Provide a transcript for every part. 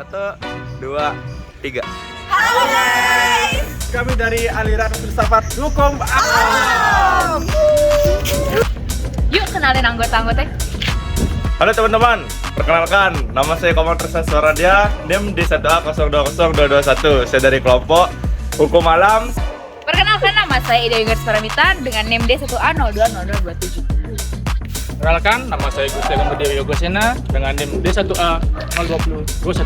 Satu, dua, tiga. Halo guys, Kami dari aliran filsafat hukum alam. yuk kenalin anggota-anggotanya. Halo teman-teman, perkenalkan, nama saya Komando Suara Dia, NIM D1A020221. Saya dari kelompok hukum alam. Perkenalkan, nama saya Ida Yunus Paramita dengan NIM D1A020227. Perkenalkan, nama saya Gusti Agung Budi Yogosena dengan NIM D1A020217.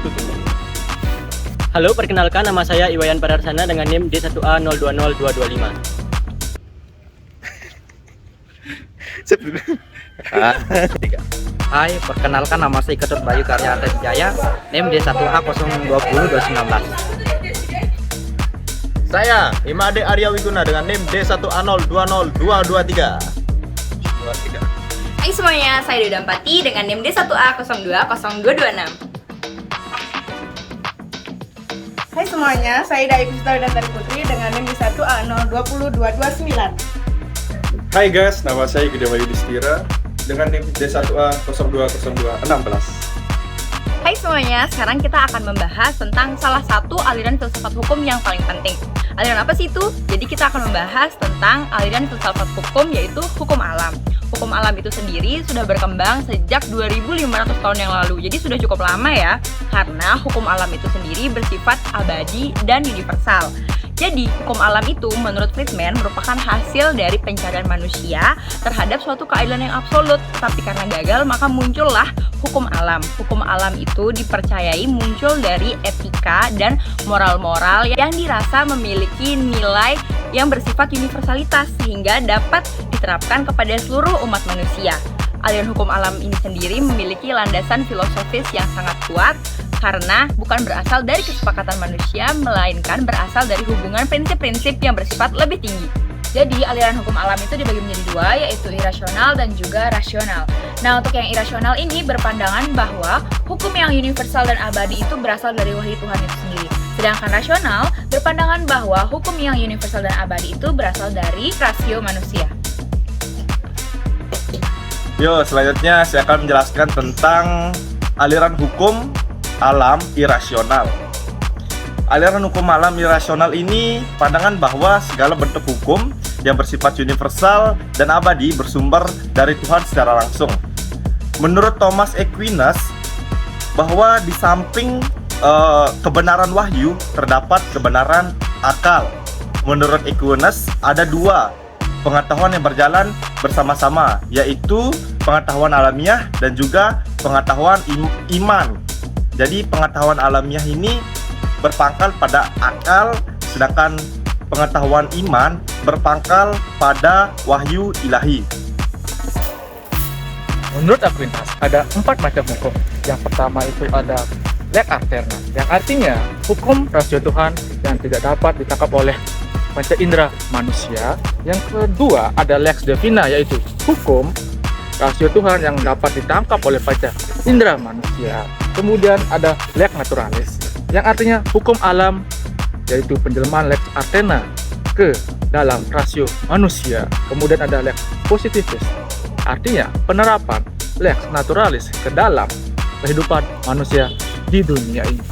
Halo, perkenalkan nama saya Iwayan Padarsana dengan NIM D1A020225. Tiga. Hai, perkenalkan nama saya Ketut Bayu Karya Arta Jaya, NIM D1A020219. Saya Imade Arya Wiguna dengan NIM D1A020223. Hai semuanya, saya Deda Dampati dengan NIM D1A020226. Hai semuanya, saya Dai Pustari Dantari Putri dengan NIM D1A020229. Hai guys, nama saya Gede Bayu Distira dengan NIM D1A020216. Hai semuanya, sekarang kita akan membahas tentang salah satu aliran filsafat hukum yang paling penting. Aliran apa sih itu? Jadi kita akan membahas tentang aliran filsafat hukum, yaitu hukum alam. Hukum alam itu sendiri sudah berkembang sejak 2500 tahun yang lalu. Jadi sudah cukup lama ya, karena hukum alam itu sendiri bersifat abadi dan universal. Jadi, hukum alam itu menurut Friedman merupakan hasil dari pencarian manusia terhadap suatu keadilan yang absolut. Tetapi karena gagal, maka muncullah hukum alam. Hukum alam itu dipercayai muncul dari etika dan moral-moral yang dirasa memiliki nilai yang bersifat universalitas sehingga dapat diterapkan kepada seluruh umat manusia. Aliran hukum alam ini sendiri memiliki landasan filosofis yang sangat kuat karena bukan berasal dari kesepakatan manusia, melainkan berasal dari hubungan prinsip-prinsip yang bersifat lebih tinggi. Jadi, aliran hukum alam itu dibagi menjadi dua, yaitu irasional dan juga rasional. Nah, untuk yang irasional ini berpandangan bahwa hukum yang universal dan abadi itu berasal dari wahyu Tuhan itu sendiri. Sedangkan rasional berpandangan bahwa hukum yang universal dan abadi itu berasal dari rasio manusia. Yo, selanjutnya saya akan menjelaskan tentang aliran hukum alam irasional. Aliran hukum alam irasional ini pandangan bahwa segala bentuk hukum yang bersifat universal dan abadi bersumber dari Tuhan secara langsung. Menurut Thomas Aquinas, bahwa di samping kebenaran wahyu terdapat kebenaran akal. Menurut Aquinas ada dua pengetahuan yang berjalan bersama-sama, yaitu pengetahuan alamiah dan juga pengetahuan iman. Jadi pengetahuan alamiah ini berpangkal pada akal, sedangkan pengetahuan iman berpangkal pada wahyu ilahi. Menurut Aquinas, ada 4 macam hukum. Yang pertama itu ada lex arterna, yang artinya hukum rasio Tuhan yang tidak dapat ditangkap oleh panca indera manusia. Yang kedua ada lex divina, yaitu hukum rasio Tuhan yang dapat ditangkap oleh panca indera manusia. Kemudian ada lex naturalis, yang artinya hukum alam, yaitu penjelmaan lex arterna ke dalam rasio manusia. Kemudian ada lex positivis, artinya penerapan lex naturalis ke dalam kehidupan manusia di dunia ini.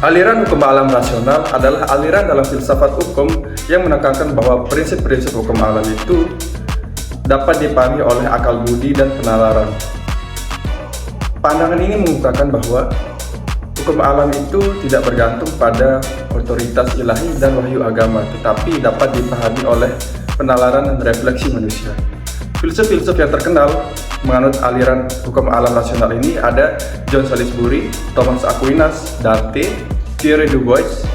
Aliran hukum alam rasional adalah aliran dalam filsafat hukum yang menekankan bahwa prinsip-prinsip hukum alam itu dapat dipahami oleh akal budi dan penalaran. Pandangan ini mengungkapkan bahwa hukum alam itu tidak bergantung pada otoritas ilahi dan wahyu agama, tetapi dapat dipahami oleh penalaran dan refleksi manusia. Filsuf-filsuf yang terkenal menganut aliran hukum alam rasional ini ada John Salisbury, Thomas Aquinas, Dante, Pierre Du Bois,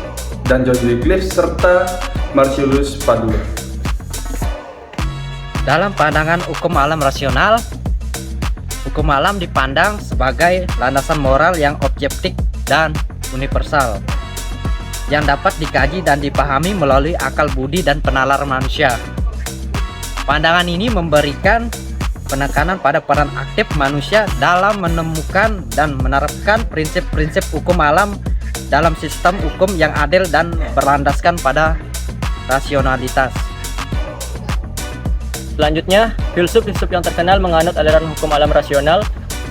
dan John Wycliffe, serta Marcellus Padua. Dalam pandangan hukum alam rasional, hukum alam dipandang sebagai landasan moral yang objektif dan universal yang dapat dikaji dan dipahami melalui akal budi dan penalaran manusia. Pandangan ini memberikan penekanan pada peran aktif manusia dalam menemukan dan menerapkan prinsip-prinsip hukum alam dalam sistem hukum yang adil dan berlandaskan pada rasionalitas. Selanjutnya, filsuf-filsuf yang terkenal menganut aliran hukum alam rasional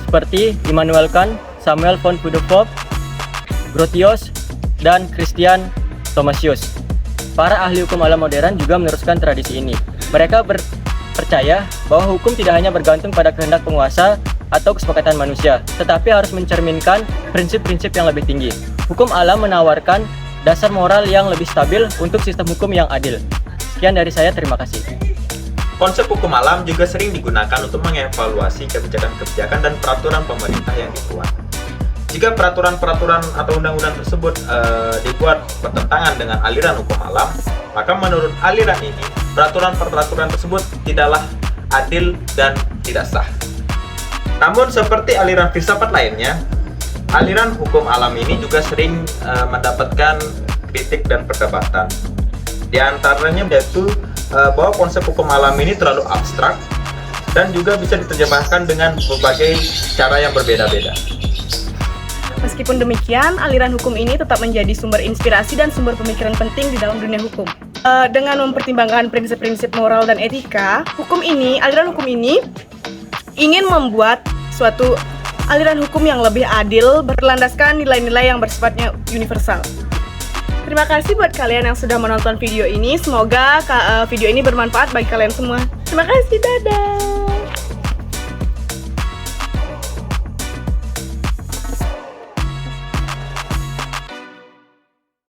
seperti Immanuel Kant, Samuel von Buddhefort, Grotius, dan Christian Thomasius. Para ahli hukum alam modern juga meneruskan tradisi ini. Mereka percaya bahwa hukum tidak hanya bergantung pada kehendak penguasa atau kesepakatan manusia, tetapi harus mencerminkan prinsip-prinsip yang lebih tinggi. Hukum alam menawarkan dasar moral yang lebih stabil untuk sistem hukum yang adil. Sekian dari saya, terima kasih. Konsep hukum alam juga sering digunakan untuk mengevaluasi kebijakan-kebijakan dan peraturan pemerintah yang dibuat. Jika peraturan-peraturan atau undang-undang tersebut dibuat bertentangan dengan aliran hukum alam, maka menurut aliran ini, peraturan-peraturan tersebut tidaklah adil dan tidak sah. Namun seperti aliran filsafat lainnya, aliran hukum alam ini juga sering mendapatkan kritik dan perdebatan. Di antaranya yaitu bahwa konsep hukum alam ini terlalu abstrak dan juga bisa diterjemahkan dengan berbagai cara yang berbeda-beda. Meskipun demikian, aliran hukum ini tetap menjadi sumber inspirasi dan sumber pemikiran penting di dalam dunia hukum. Dengan mempertimbangkan prinsip-prinsip moral dan etika, aliran hukum ini ingin membuat suatu aliran hukum yang lebih adil, berlandaskan nilai-nilai yang bersifatnya universal. Terima kasih buat kalian yang sudah menonton video ini. Semoga video ini bermanfaat bagi kalian semua. Terima kasih, dadah!